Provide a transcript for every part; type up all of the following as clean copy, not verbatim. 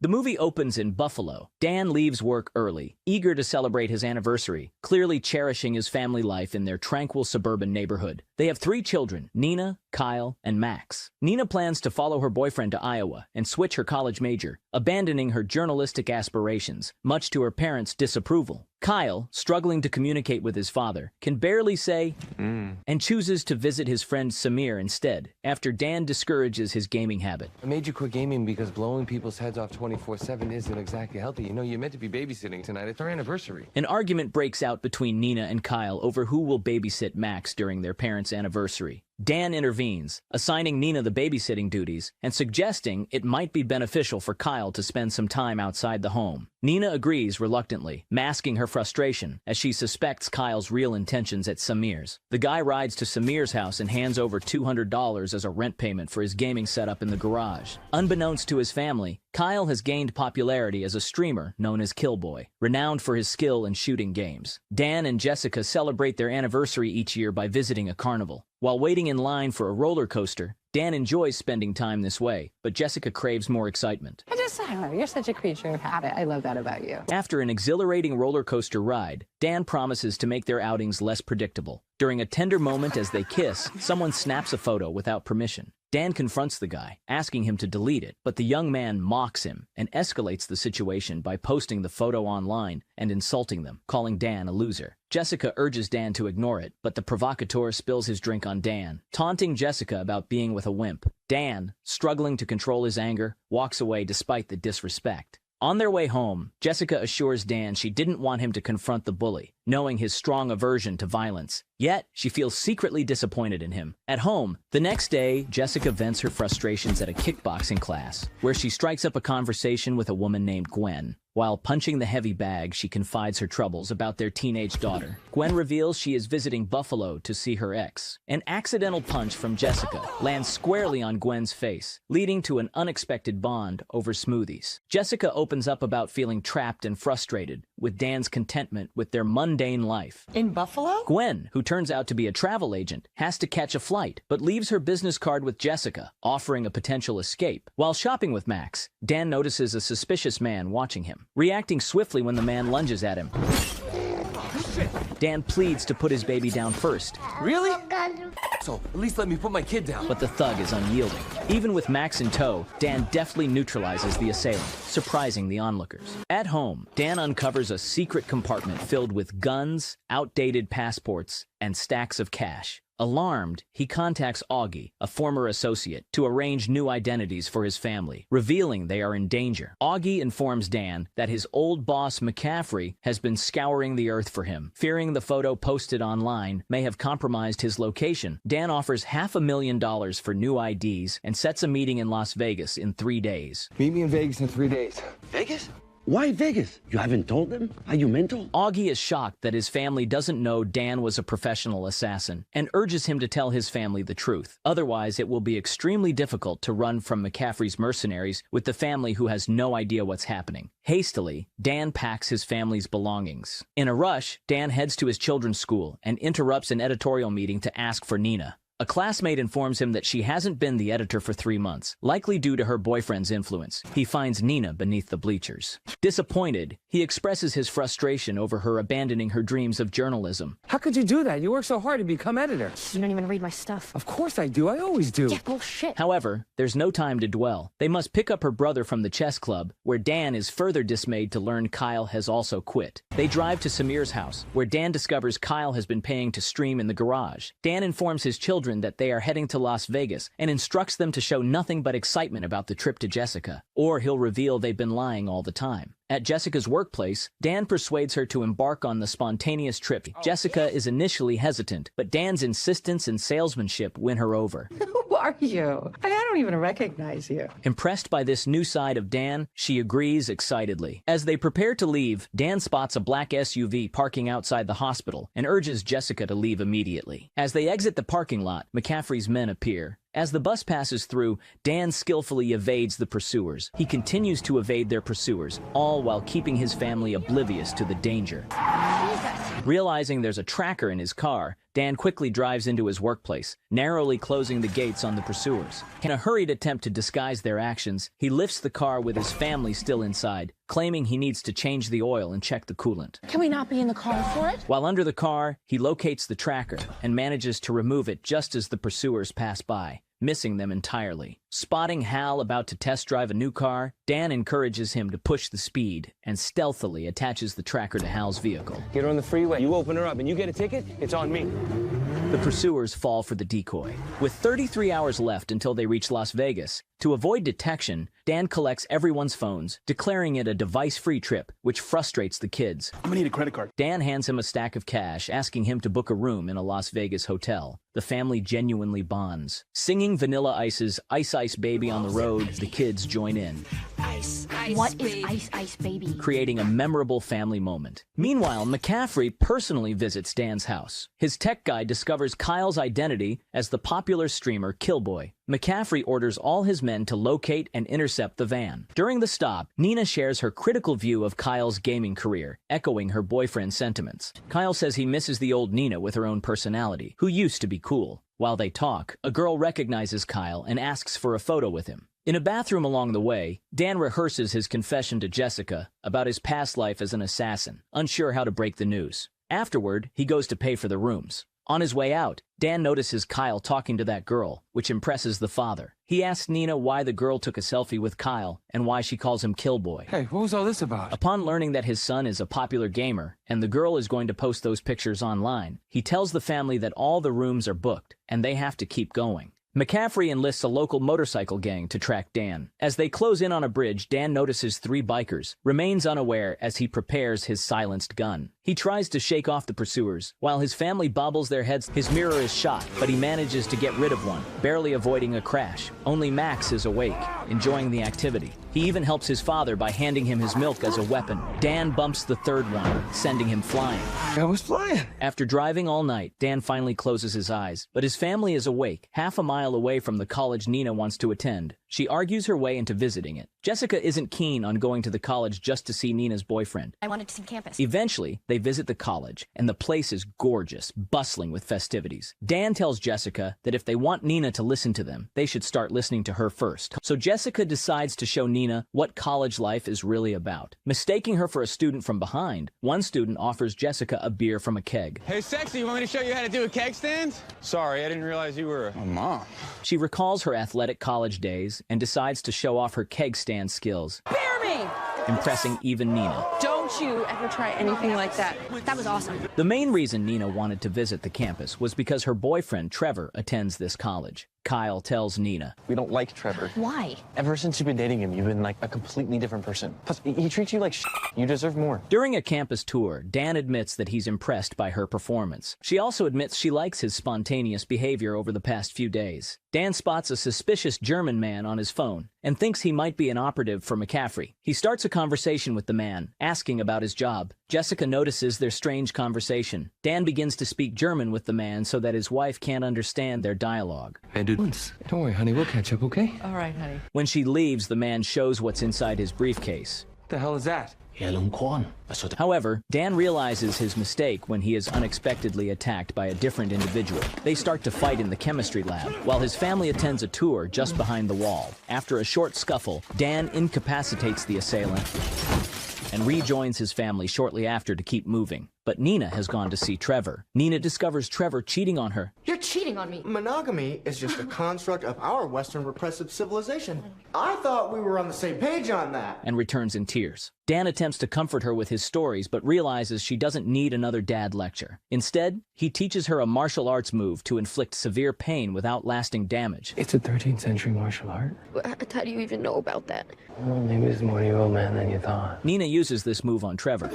The movie opens in Buffalo. Dan leaves work early, eager to celebrate his anniversary, clearly cherishing his family life in their tranquil suburban neighborhood. They have 3 children, Nina, Kyle, and Max. Nina plans to follow her boyfriend to Iowa and switch her college major, abandoning her journalistic aspirations, much to her parents' disapproval. Kyle, struggling to communicate with his father, can barely say and chooses to visit his friend Samir instead, after Dan discourages his gaming habit. I made you quit gaming because blowing people's heads off 24/7 isn't exactly healthy. You know, you're meant to be babysitting tonight. It's our anniversary. An argument breaks out between Nina and Kyle over who will babysit Max during their parents' anniversary. Dan intervenes, assigning Nina the babysitting duties and suggesting it might be beneficial for Kyle to spend some time outside the home. Nina agrees reluctantly, masking her frustration as she suspects Kyle's real intentions at Samir's. The guy rides to Samir's house and hands over $200 as a rent payment for his gaming setup in the garage. Unbeknownst to his family, Kyle has gained popularity as a streamer known as Killboy, renowned for his skill in shooting games. Dan and Jessica celebrate their anniversary each year by visiting a carnival. While waiting in line for a roller coaster, Dan enjoys spending time this way, but Jessica craves more excitement. I don't know, you're such a creature of habit. I love that about you. After an exhilarating roller coaster ride, Dan promises to make their outings less predictable. During a tender moment as they kiss, someone snaps a photo without permission. Dan confronts the guy, asking him to delete it, but the young man mocks him and escalates the situation by posting the photo online and insulting them, calling Dan a loser. Jessica urges Dan to ignore it, but the provocateur spills his drink on Dan, taunting Jessica about being with a wimp. Dan, struggling to control his anger, walks away despite the disrespect. On their way home, Jessica assures Dan she didn't want him to confront the bully, knowing his strong aversion to violence. Yet, she feels secretly disappointed in him. At home, the next day, Jessica vents her frustrations at a kickboxing class, where she strikes up a conversation with a woman named Gwen. While punching the heavy bag, she confides her troubles about their teenage daughter. Gwen reveals she is visiting Buffalo to see her ex. An accidental punch from Jessica lands squarely on Gwen's face, leading to an unexpected bond over smoothies. Jessica opens up about feeling trapped and frustrated with Dan's contentment with their mundane life. In Buffalo? Gwen, who turns out to be a travel agent, has to catch a flight, but leaves her business card with Jessica, offering a potential escape. While shopping with Max, Dan notices a suspicious man watching him. Reacting swiftly when the man lunges at him, Dan pleads to put his baby down first. Really? So, at least let me put my kid down. But the thug is unyielding. Even with Max in tow, Dan deftly neutralizes the assailant, surprising the onlookers. At home, Dan uncovers a secret compartment filled with guns, outdated passports, and stacks of cash. Alarmed, he contacts Augie, a former associate, to arrange new identities for his family, revealing they are in danger. Augie informs Dan that his old boss McCaffrey has been scouring the earth for him. Fearing the photo posted online may have compromised his location, Dan offers $500,000 for new IDs and sets a meeting in Las Vegas in 3 days. Meet me in Vegas in 3 days. Vegas? Why Vegas? You haven't told them? Are you mental? Augie is shocked that his family doesn't know Dan was a professional assassin and urges him to tell his family the truth. Otherwise, it will be extremely difficult to run from McCaffrey's mercenaries with the family who has no idea what's happening. Hastily, Dan packs his family's belongings. In a rush, Dan heads to his children's school and interrupts an editorial meeting to ask for Nina. A classmate informs him that she hasn't been the editor for 3 months, likely due to her boyfriend's influence. He finds Nina beneath the bleachers. Disappointed, he expresses his frustration over her abandoning her dreams of journalism. How could you do that? You work so hard to become editor. You don't even read my stuff. Of course I do. I always do. Yeah, bullshit. However, there's no time to dwell. They must pick up her brother from the chess club, where Dan is further dismayed to learn Kyle has also quit. They drive to Samir's house, where Dan discovers Kyle has been paying to stream in the garage. Dan informs his children that they are heading to Las Vegas and instructs them to show nothing but excitement about the trip to Jessica, or he'll reveal they've been lying all the time. At Jessica's workplace, Dan persuades her to embark on the spontaneous trip. Jessica is initially hesitant, but Dan's insistence and salesmanship win her over. Who are you? I don't even recognize you. Impressed by this new side of Dan, she agrees excitedly. As they prepare to leave, Dan spots a black SUV parking outside the hospital and urges Jessica to leave immediately. As they exit the parking lot, McCaffrey's men appear. As the bus passes through, Dan skillfully evades the pursuers. He continues to evade their pursuers, all while keeping his family oblivious to the danger. Realizing there's a tracker in his car, Dan quickly drives into his workplace, narrowly closing the gates on the pursuers. In a hurried attempt to disguise their actions, he lifts the car with his family still inside, claiming he needs to change the oil and check the coolant. Can we not be in the car for it? While under the car, he locates the tracker and manages to remove it just as the pursuers pass by, missing them entirely. Spotting Hal about to test drive a new car, Dan encourages him to push the speed and stealthily attaches the tracker to Hal's vehicle. Get her on the freeway. You open her up and you get a ticket, it's on me. The pursuers fall for the decoy. With 33 hours left until they reach Las Vegas, to avoid detection, Dan collects everyone's phones, declaring it a device-free trip, which frustrates the kids. I'm gonna need a credit card. Dan hands him a stack of cash, asking him to book a room in a Las Vegas hotel. The family genuinely bonds. Singing Vanilla Ice's Ice Ice Baby on the road, the kids join in. What is Ice Ice Baby? Creating a memorable family moment. Meanwhile, McCaffrey personally visits Dan's house. His tech guy discovers Kyle's identity as the popular streamer Killboy. McCaffrey orders all his men to locate and intercept the van. During the stop, Nina shares her critical view of Kyle's gaming career, echoing her boyfriend's sentiments. Kyle says he misses the old Nina with her own personality, who used to be cool. While they talk, a girl recognizes Kyle and asks for a photo with him. In a bathroom along the way, Dan rehearses his confession to Jessica about his past life as an assassin, unsure how to break the news. Afterward, he goes to pay for the rooms. On his way out, Dan notices Kyle talking to that girl, which impresses the father. He asks Nina why the girl took a selfie with Kyle and why she calls him Killboy. Hey, what was all this about? Upon learning that his son is a popular gamer and the girl is going to post those pictures online, he tells the family that all the rooms are booked and they have to keep going. McCaffrey enlists a local motorcycle gang to track Dan. As they close in on a bridge, Dan notices 3 bikers, remains unaware as he prepares his silenced gun. He tries to shake off the pursuers. While his family bobbles their heads, his mirror is shot, but he manages to get rid of one, barely avoiding a crash. Only Max is awake, enjoying the activity. He even helps his father by handing him his milk as a weapon. Dan bumps the 3rd one, sending him flying. I was flying. After driving all night, Dan finally closes his eyes, but his family is awake, half a mile away from the college Nina wants to attend. She argues her way into visiting it. Jessica isn't keen on going to the college just to see Nina's boyfriend. I wanted to see campus. Eventually, they visit the college, and the place is gorgeous, bustling with festivities. Dan tells Jessica that if they want Nina to listen to them, they should start listening to her first. So Jessica decides to show Nina what college life is really about. Mistaking her for a student from behind, one student offers Jessica a beer from a keg. Hey, sexy, you want me to show you how to do a keg stand? Sorry, I didn't realize you were a mom. She recalls her athletic college days and decides to show off her keg stand skills, Bear me! impressing even Nina. Don't you ever try anything like that. That was awesome. The main reason Nina wanted to visit the campus was because her boyfriend, Trevor, attends this college. Kyle tells Nina. We don't like Trevor. Why? Ever since you've been dating him, you've been like a completely different person. Plus, he treats you like shit. You deserve more. During a campus tour, Dan admits that he's impressed by her performance. She also admits she likes his spontaneous behavior over the past few days. Dan spots a suspicious German man on his phone and thinks he might be an operative for McCaffrey. He starts a conversation with the man, asking about his job. Jessica notices their strange conversation. Dan begins to speak German with the man so that his wife can't understand their dialogue. Don't worry, honey, we'll catch up, okay? All right, honey. When she leaves, the man shows what's inside his briefcase. What the hell is that? However, Dan realizes his mistake when he is unexpectedly attacked by a different individual. They start to fight in the chemistry lab, while his family attends a tour just behind the wall. After a short scuffle, Dan incapacitates the assailant and rejoins his family shortly after to keep moving. But Nina has gone to see Trevor. Nina discovers Trevor cheating on her. You're cheating on me. Monogamy is just a construct of our Western repressive civilization. I thought we were on the same page on that. And returns in tears. Dan attempts to comfort her with his stories, but realizes she doesn't need another dad lecture. Instead, he teaches her a martial arts move to inflict severe pain without lasting damage. It's a 13th century martial art. How do you even know about that? Well, maybe it's more your old man than you thought. Nina uses this move on Trevor,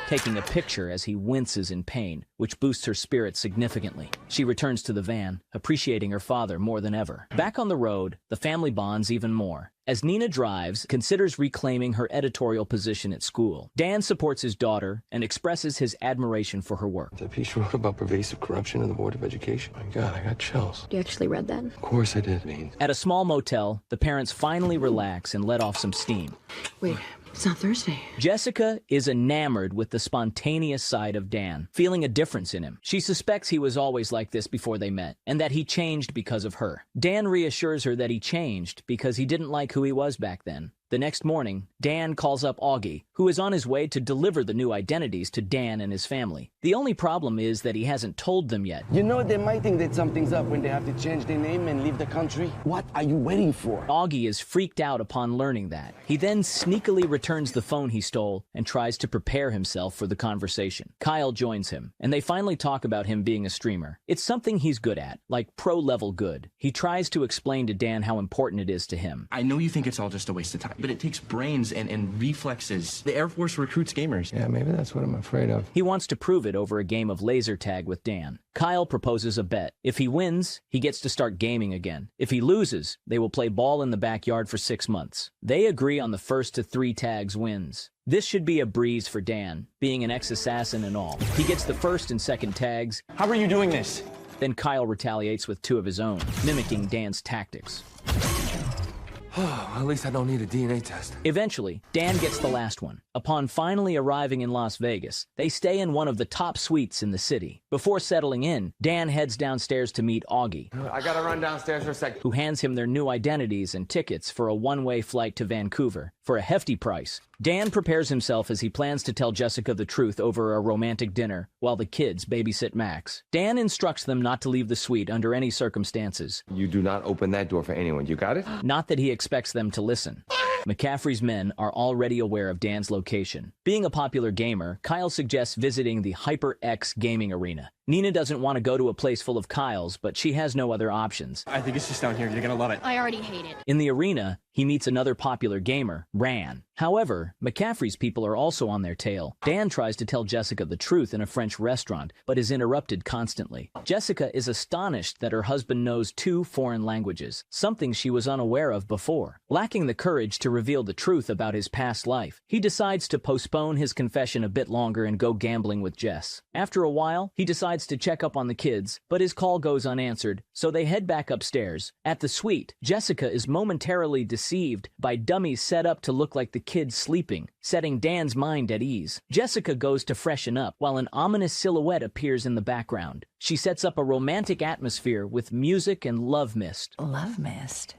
taking a picture as he winces in pain, which boosts her spirits significantly. She returns to the van, appreciating her father more than ever. Back on the road, the family bonds even more. As Nina drives, considers reclaiming her editorial position at school. Dan supports his daughter and expresses his admiration for her work. That piece you wrote about pervasive corruption in the Board of Education. My God, I got chills. You actually read that? Of course I did, Means. At a small motel, the parents finally relax and let off some steam. Wait, It's not Thursday. Jessica is enamored with the spontaneous side of Dan, feeling a difference in him. She suspects he was always like this before they met, and that he changed because of her. Dan reassures her that he changed because he didn't like who he was back then. The next morning, Dan calls up Augie, who is on his way to deliver the new identities to Dan and his family. The only problem is that he hasn't told them yet. You know they might think that something's up when they have to change their name and leave the country. What are you waiting for? Augie is freaked out upon learning that. He then sneakily returns the phone he stole and tries to prepare himself for the conversation. Kyle joins him, and they finally talk about him being a streamer. It's something he's good at, like pro-level good. He tries to explain to Dan how important it is to him. I know you think it's all just a waste of time, but it takes brains and reflexes. The Air Force recruits gamers. Yeah, maybe that's what I'm afraid of. He wants to prove it over a game of laser tag with Dan. Kyle proposes a bet. If he wins, he gets to start gaming again. If he loses, they will play ball in the backyard for 6 months. They agree on the first to 3 tags wins. This should be a breeze for Dan, being an ex-assassin and all. He gets the first and second tags. How are you doing this? Then Kyle retaliates with 2 of his own, mimicking Dan's tactics. At least I don't need a DNA test. Eventually, Dan gets the last one. Upon finally arriving in Las Vegas, they stay in one of the top suites in the city. Before settling in, Dan heads downstairs to meet Augie, I gotta run downstairs for a second. who hands him their new identities and tickets for a one-way flight to Vancouver for a hefty price. Dan prepares himself as he plans to tell Jessica the truth over a romantic dinner while the kids babysit Max. Dan instructs them not to leave the suite under any circumstances. You do not open that door for anyone. You got it? Not that he expects them to listen. McCaffrey's men are already aware of Dan's location. Being a popular gamer, Kyle suggests visiting the HyperX gaming arena. Nina doesn't want to go to a place full of Kyles, but she has no other options. I think it's just down here. You're gonna love it. I already hate it. In the arena, he meets another popular gamer, Ran. However, McCaffrey's people are also on their tail. Dan tries to tell Jessica the truth in a French restaurant, but is interrupted constantly. Jessica is astonished that her husband knows 2 foreign languages, something she was unaware of before. Lacking the courage to reveal the truth about his past life, he decides to postpone his confession a bit longer and go gambling with Jess. After a while, he decides to check up on the kids, but his call goes unanswered, so they head back upstairs. At the suite, Jessica is momentarily deceived by dummies set up to look like the kids sleeping, setting Dan's mind at ease. Jessica goes to freshen up while an ominous silhouette appears in the background. She sets up a romantic atmosphere with music and love mist. Love mist.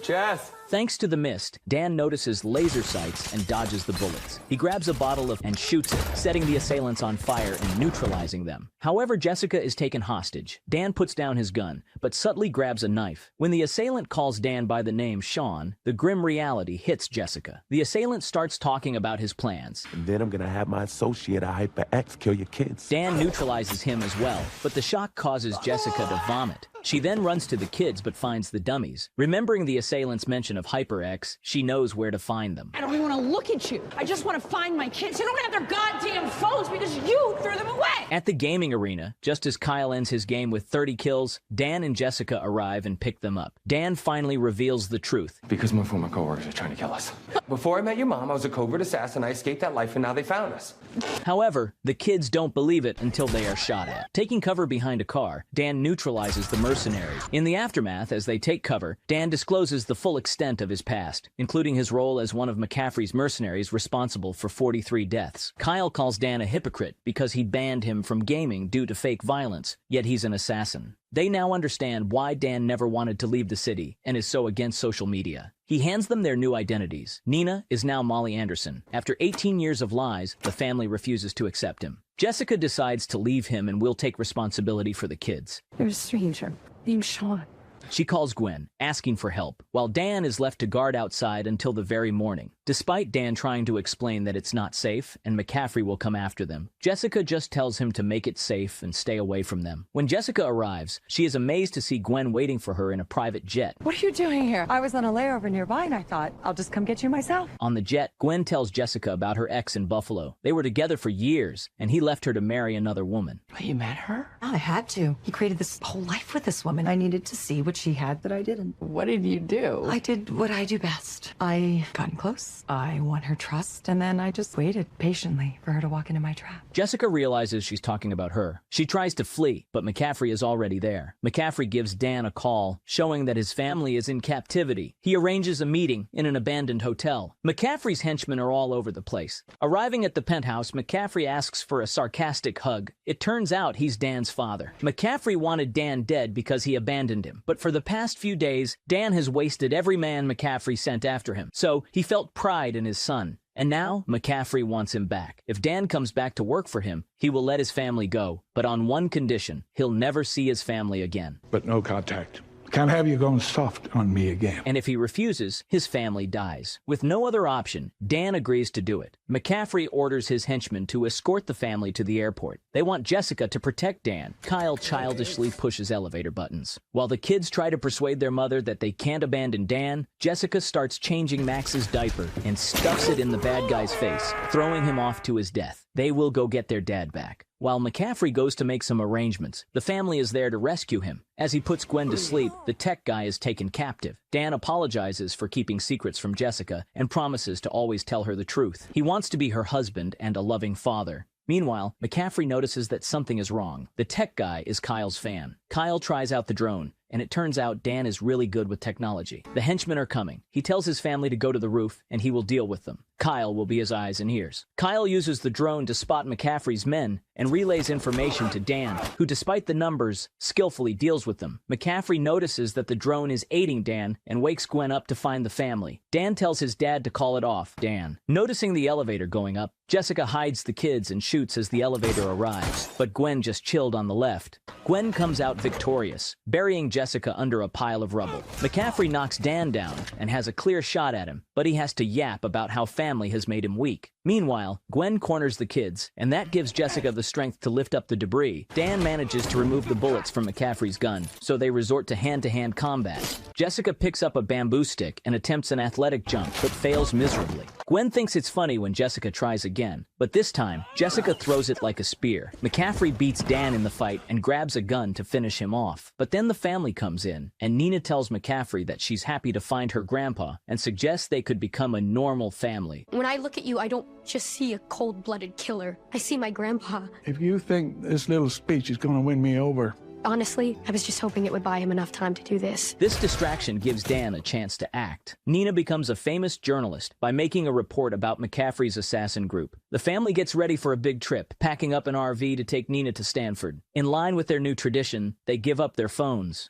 Jess! Thanks to the mist, Dan notices laser sights and dodges the bullets. He grabs a bottle and shoots it, setting the assailants on fire and neutralizing them. However, Jessica is taken hostage. Dan puts down his gun, but subtly grabs a knife. When the assailant calls Dan by the name Sean, the grim reality hits Jessica. The assailant starts talking about his plans. And then I'm gonna have my associate at HyperX kill your kids. Dan neutralizes him as well, but the shock causes Jessica to vomit. She then runs to the kids but finds the dummies. Remembering the assailant's mention of HyperX, she knows where to find them. I don't even want to look at you. I just want to find my kids. They don't have their goddamn phones because you threw them away. At the gaming arena, just as Kyle ends his game with 30 kills, Dan and Jessica arrive and pick them up. Dan finally reveals the truth. Because my former coworkers are trying to kill us. Before I met your mom, I was a covert assassin. I escaped that life, and now they found us. However, the kids don't believe it until they are shot at. Taking cover behind a car, Dan neutralizes the mercenary. In the aftermath, as they take cover, Dan discloses the full extent of his past, including his role as one of McCaffrey's mercenaries responsible for 43 deaths. Kyle calls Dan a hypocrite because he banned him from gaming due to fake violence, yet he's an assassin. They now understand why Dan never wanted to leave the city and is so against social media. He hands them their new identities. Nina is now Molly Anderson. After 18 years of lies, the family refuses to accept him. Jessica decides to leave him and will take responsibility for the kids. There's a stranger named Sean. She calls Gwen, asking for help, while Dan is left to guard outside until the very morning. Despite Dan trying to explain that it's not safe and McCaffrey will come after them, Jessica just tells him to make it safe and stay away from them. When Jessica arrives, she is amazed to see Gwen waiting for her in a private jet. What are you doing here? I was on a layover nearby and I thought, I'll just come get you myself. On the jet, Gwen tells Jessica about her ex in Buffalo. They were together for years, and he left her to marry another woman. You met her? I had to. He created this whole life with this woman. I needed to see what she had that I didn't. What did you do? I did what I do best. I got in close. because I won her trust, and then I just waited patiently for her to walk into my trap. Jessica realizes she's talking about her. She tries to flee, but McCaffrey is already there. McCaffrey gives Dan a call, showing that his family is in captivity. He arranges a meeting in an abandoned hotel. McCaffrey's henchmen are all over the place. Arriving at the penthouse, McCaffrey asks for a sarcastic hug. It turns out he's Dan's father. McCaffrey wanted Dan dead because he abandoned him, but for the past few days, Dan has wasted every man McCaffrey sent after him, so he felt pride in his son. And now, McCaffrey wants him back. If Dan comes back to work for him, he will let his family go, but on one condition: he'll never see his family again. But no contact. Can't have you going soft on me again. And if he refuses, his family dies. With no other option, Dan agrees to do it. McCaffrey orders his henchmen to escort the family to the airport. They want Jessica to protect Dan. Kyle childishly pushes elevator buttons. While the kids try to persuade their mother that they can't abandon Dan, Jessica starts changing Max's diaper and stuffs it in the bad guy's face, throwing him off to his death. They will go get their dad back. While McCaffrey goes to make some arrangements, the family is there to rescue him. As he puts Gwen to sleep, the tech guy is taken captive. Dan apologizes for keeping secrets from Jessica and promises to always tell her the truth. He wants to be her husband and a loving father. Meanwhile, McCaffrey notices that something is wrong. The tech guy is Kyle's fan. Kyle tries out the drone, and it turns out Dan is really good with technology. The henchmen are coming. He tells his family to go to the roof, and he will deal with them. Kyle will be his eyes and ears. Kyle uses the drone to spot McCaffrey's men and relays information to Dan, who, despite the numbers, skillfully deals with them. McCaffrey notices that the drone is aiding Dan and wakes Gwen up to find the family. Dan tells his dad to call it off. Dan. Noticing the elevator going up, Jessica hides the kids and shoots as the elevator arrives, but Gwen just chilled on the left. Gwen comes out victorious, burying Jessica under a pile of rubble. McCaffrey knocks Dan down and has a clear shot at him, but he has to yap about how family has made him weak. Meanwhile, Gwen corners the kids, and that gives Jessica the strength to lift up the debris. Dan manages to remove the bullets from McCaffrey's gun, so they resort to hand-to-hand combat. Jessica picks up a bamboo stick and attempts an athletic jump, but fails miserably. Gwen thinks it's funny when Jessica tries again, but this time, Jessica throws it like a spear. McCaffrey beats Dan in the fight and grabs a gun to finish him off. But then the family comes in, and Nina tells McCaffrey that she's happy to find her grandpa and suggests they could become a normal family. When I look at you, I don't just see a cold-blooded killer. I see my grandpa. If you think this little speech is going to win me over, Honestly, I was just hoping it would buy him enough time to do this. This distraction gives Dan a chance to act. Nina becomes a famous journalist by making a report about McCaffrey's assassin group. The family gets ready for a big trip, packing up an RV to take Nina to Stanford. In line with their new tradition, they give up their phones.